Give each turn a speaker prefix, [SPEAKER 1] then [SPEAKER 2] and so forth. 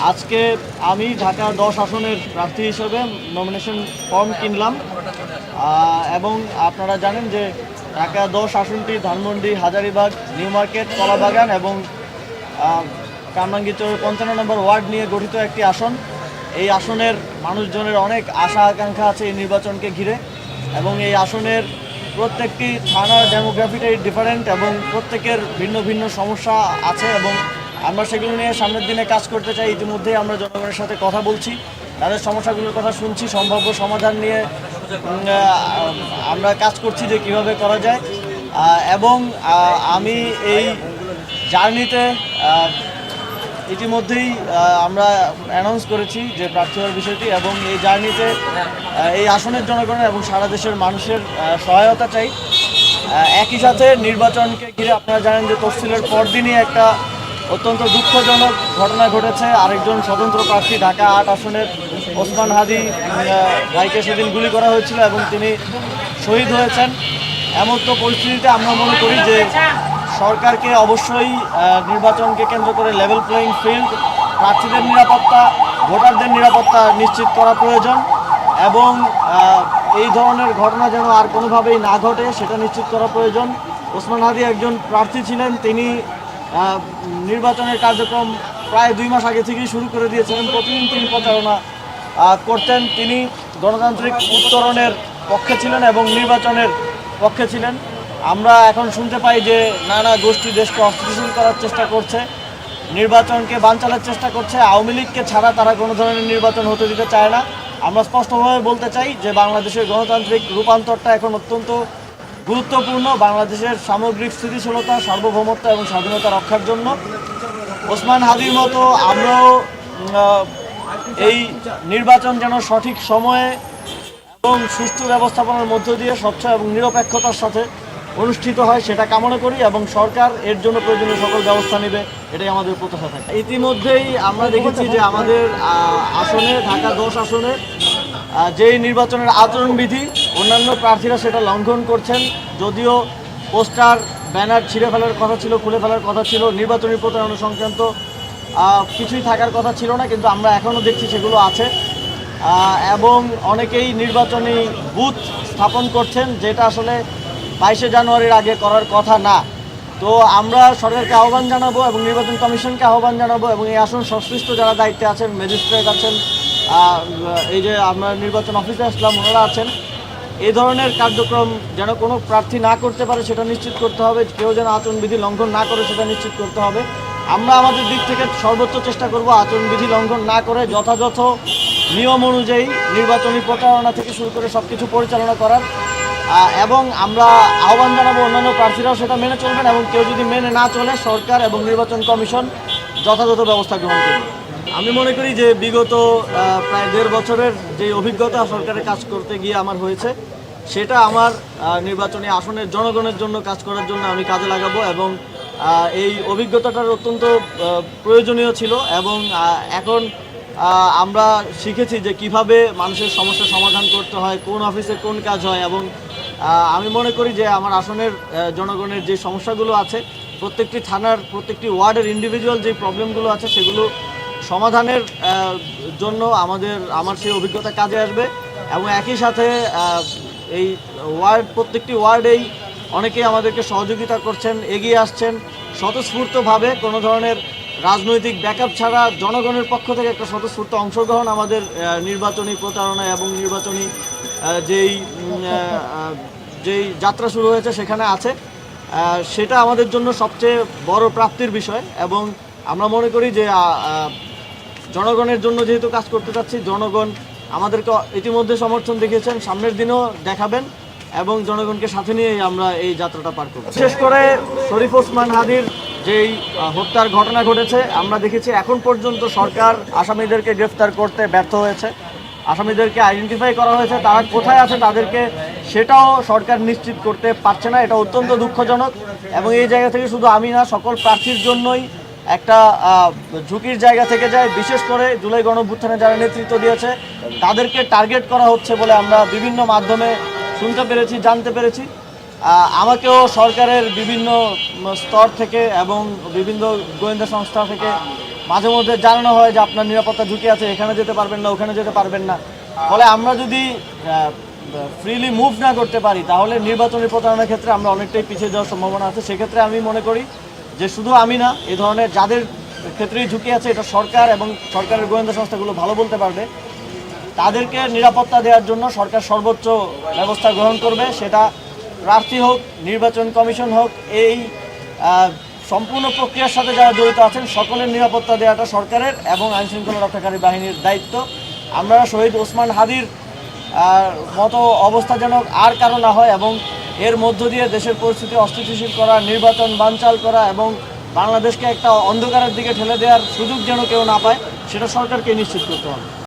[SPEAKER 1] আজকে আমি ঢাকা 10 আসনের প্রার্থী হিসেবে নমিনেশন ফর্ম কিনলাম এবং আপনারা জানেন যে ঢাকা 10 আসনটি ধানমন্ডি, হাজারীবাগ, নিউ মার্কেট, কলাবাগান এবং কামরাঙ্গীরচর 55 নম্বর ওয়ার্ড নিয়ে গঠিত একটি আসন। এই আসনের মানুষজনের অনেক আশা আকাঙ্ক্ষা আছে এই নির্বাচনকে ঘিরে এবং এই আসনের প্রত্যেকটি থানার ডেমোগ্রাফিটাই ডিফারেন্ট এবং প্রত্যেকের ভিন্ন ভিন্ন সমস্যা আছে এবং আমরা সেগুলো নিয়ে সামনের দিনে কাজ করতে চাই। ইতিমধ্যেই আমরা জনগণের সাথে কথা বলছি, তাদের সমস্যাগুলোর কথা শুনছি, সম্ভাব্য সমাধান নিয়ে আমরা কাজ করছি যে কিভাবে করা যায়। এবং আমি এই জার্নিতে ইতিমধ্যেই আমরা অ্যানাউন্স করেছি যে প্রার্থী হওয়ার বিষয়টি এবং এই জার্নিতে এই আসনের জনগণের এবং সারা দেশের মানুষের সহায়তা চাই। একই সাথে নির্বাচনকে ঘিরে আপনারা জানেন যে তফসিলের পরদিনই একটা অত্যন্ত দুঃখজনক ঘটনা ঘটেছে। আরেকজন স্বতন্ত্র প্রার্থী ঢাকা 8 আসনের ওসমান হাদি ভাইকে সেদিন গুলি করা হয়েছিল এবং তিনি শহীদ হয়েছেন। এমন তো পরিস্থিতিতে আমরা মনে করি যে সরকারকে অবশ্যই নির্বাচনকে কেন্দ্র করে লেভেল প্লেয়িং ফিল্ড, প্রার্থীদের নিরাপত্তা, ভোটারদের নিরাপত্তা নিশ্চিত করা প্রয়োজন এবং এই ধরনের ঘটনা যেন আর কোনোভাবেই না ঘটে সেটা নিশ্চিত করা প্রয়োজন। ওসমান হাদি একজন প্রার্থী ছিলেন, তিনি নির্বাচনের কার্যক্রম প্রায় 2 মাস আগে থেকেই শুরু করে দিয়েছিলেন। প্রতিদিন তিনি প্রচারণা করতেন। তিনি গণতান্ত্রিক উত্তরণের পক্ষে ছিলেন এবং নির্বাচনের পক্ষে ছিলেন। আমরা এখন শুনতে পাই যে নানা গোষ্ঠী দেশকে অস্থিতিশীল করার চেষ্টা করছে, নির্বাচনকে বানচালের চেষ্টা করছে। আওয়ামী লীগকে ছাড়া তারা কোনো ধরনের নির্বাচন হতে দিতে চায় না। আমরা স্পষ্টভাবে বলতে চাই যে বাংলাদেশের গণতান্ত্রিক রূপান্তরটা এখন অত্যন্ত গুরুত্বপূর্ণ বাংলাদেশের সামগ্রিক স্থিতিশীলতা, সার্বভৌমত্ব এবং স্বাধীনতা রক্ষার জন্য। ওসমান হাদির মতো আমরাও এই নির্বাচন যেন সঠিক সময়ে এবং সুষ্ঠু ব্যবস্থাপনার মধ্য দিয়ে স্বচ্ছ এবং নিরপেক্ষতার সাথে অনুষ্ঠিত হয় সেটা কামনা করি এবং সরকার এর জন্য প্রয়োজনীয় সকল ব্যবস্থা নেবে, এটাই আমাদের প্রত্যাশা থাকে। ইতিমধ্যেই আমরা দেখেছি যে আমাদের আসনে ঢাকা 10 আসনে যেই নির্বাচনের আচরণবিধি অন্যান্য প্রার্থীরা সেটা লঙ্ঘন করছেন। যদিও পোস্টার ব্যানার ছিঁড়ে ফেলার কথা ছিল, খুলে ফেলার কথা ছিল, নির্বাচনী প্রচারণা সংক্রান্ত কিছুই থাকার কথা ছিল না, কিন্তু আমরা এখনও দেখছি সেগুলো আছে এবং অনেকেই নির্বাচনী বুথ স্থাপন করছেন যেটা আসলে 22শে জানুয়ারির আগে করার কথা না। তো আমরা সরকারকে আহ্বান জানাবো এবং নির্বাচন কমিশনকে আহ্বান জানাবো এবং এই আসন সংশ্লিষ্ট যারা দায়িত্বে আছেন, ম্যাজিস্ট্রেট আছেন, এই যে আমরা নির্বাচন অফিসে আসলাম ওনারা আছেন, এই ধরনের কার্যক্রম যেন কোনো প্রার্থী না করতে পারে সেটা নিশ্চিত করতে হবে। কেউ যেন আচরণবিধি লঙ্ঘন না করে সেটা নিশ্চিত করতে হবে। আমরা আমাদের দিক থেকে সর্বোচ্চ চেষ্টা করব আচরণবিধি লঙ্ঘন না করে যথাযথ নিয়ম অনুযায়ী নির্বাচনী প্রচারণা থেকে শুরু করে সব কিছু পরিচালনা করার এবং আমরা আহ্বান জানাবো অন্যান্য প্রার্থীরাও সেটা মেনে চলবেন এবং কেউ যদি মেনে না চলে সরকার এবং নির্বাচন কমিশন যথাযথ ব্যবস্থা গ্রহণ করবে। আমি মনে করি যে বিগত প্রায় 1.5 বছরের যে অভিজ্ঞতা সরকারের কাজ করতে গিয়ে আমার হয়েছে সেটা আমার নির্বাচনী আসনের জনগণের জন্য কাজ করার জন্য আমি কাজে লাগাবো এবং এই অভিজ্ঞতাটার অত্যন্ত প্রয়োজনীয় ছিল এবং এখন আমরা শিখেছি যে কিভাবে মানুষের সমস্যার সমাধান করতে হয়, কোন অফিসে কোন কাজ হয় এবং আমি মনে করি যে আমার আসনের জনগণের যে সমস্যাগুলো আছে, প্রত্যেকটি থানার প্রত্যেকটি ওয়ার্ডের ইন্ডিভিজুয়াল যে প্রবলেমগুলো আছে সেগুলো সমাধানের জন্য আমার সেই অভিজ্ঞতা কাজে আসবে এবং একই সাথে এই প্রত্যেকটি ওয়ার্ডেই অনেকেই আমাদেরকে সহযোগিতা করছেন, এগিয়ে আসছেন স্বতঃস্ফূর্তভাবে, কোনো ধরনের রাজনৈতিক ব্যাকআপ ছাড়া জনগণের পক্ষ থেকে একটা স্বতঃস্ফূর্ত অংশগ্রহণ আমাদের নির্বাচনী প্রচারণা এবং নির্বাচনী যেই যাত্রা শুরু হয়েছে সেখানে আছে। সেটা আমাদের জন্য সবচেয়ে বড় প্রাপ্তির বিষয় এবং আমরা মনে করি যে জনগণের জন্য যেহেতু কাজ করতে চাচ্ছি, জনগণ আমাদেরকে ইতিমধ্যে সমর্থন দেখিয়েছেন, সামনের দিনেও দেখাবেন এবং জনগণকে সাথে নিয়েই আমরা এই যাত্রাটা পার করব। বিশেষ করে শরীফ ওসমান হাদির যেই হত্যার ঘটনা ঘটেছে আমরা দেখেছি এখন পর্যন্ত সরকার আসামিদেরকে গ্রেফতার করতে ব্যর্থ হয়েছে। আসামিদেরকে আইডেন্টিফাই করা হয়েছে, তারা কোথায় আছে তাদেরকে সেটাও সরকার নিশ্চিত করতে পারছে না। এটা অত্যন্ত দুঃখজনক এবং এই জায়গা থেকে শুধু আমি না, সকল প্রার্থীর জন্যই একটা ঝুঁকির জায়গা থেকে যায়। বিশেষ করে জুলাই গণঅভ্যুত্থানে যারা নেতৃত্ব দিয়েছে তাদেরকে টার্গেট করা হচ্ছে বলে আমরা বিভিন্ন মাধ্যমে শুনতে পেরেছি, জানতে পেরেছি। আমাকেও সরকারের বিভিন্ন স্তর থেকে এবং বিভিন্ন গোয়েন্দা সংস্থা থেকে মাঝে মধ্যে জানানো হয় যে আপনার নিরাপত্তা ঝুঁকি আছে, এখানে যেতে পারবেন না, ওখানে যেতে পারবেন না। ফলে আমরা যদি ফ্রিলি মুভ না করতে পারি তাহলে নির্বাচনী প্রচারণার ক্ষেত্রে আমরা অনেকটাই পিছিয়ে যাওয়ার সম্ভাবনা আছে। সেক্ষেত্রে আমি মনে করি যে শুধু আমি না, এই ধরনের যাদের ক্ষেত্রেই ঝুঁকি আছে, এটা সরকার এবং সরকারের গোয়েন্দা সংস্থাগুলো ভালো বলতে পারবে, তাদেরকে নিরাপত্তা দেওয়ার জন্য সরকার সর্বোচ্চ ব্যবস্থা গ্রহণ করবে। সেটা প্রার্থী হোক, নির্বাচন কমিশন হোক, এই সম্পূর্ণ প্রক্রিয়ার সাথে যারা জড়িত আছেন সকলের নিরাপত্তা দেওয়াটা সরকারের এবং আইনশৃঙ্খলা রক্ষাকারী বাহিনীর দায়িত্ব। আমরা শহীদ ওসমান হাদির মতো অবস্থা যেন আর কারো না হয় এবং এর মধ্য দিয়ে দেশের পরিস্থিতি অস্থিতিশীল করা, নির্বাচন বানচাল করা এবং বাংলাদেশকে একটা অন্ধকারের দিকে ঠেলে দেওয়ার সুযোগ যেন কেউ না পায়, সেটা সরকারকে নিশ্চিত করতে হবে।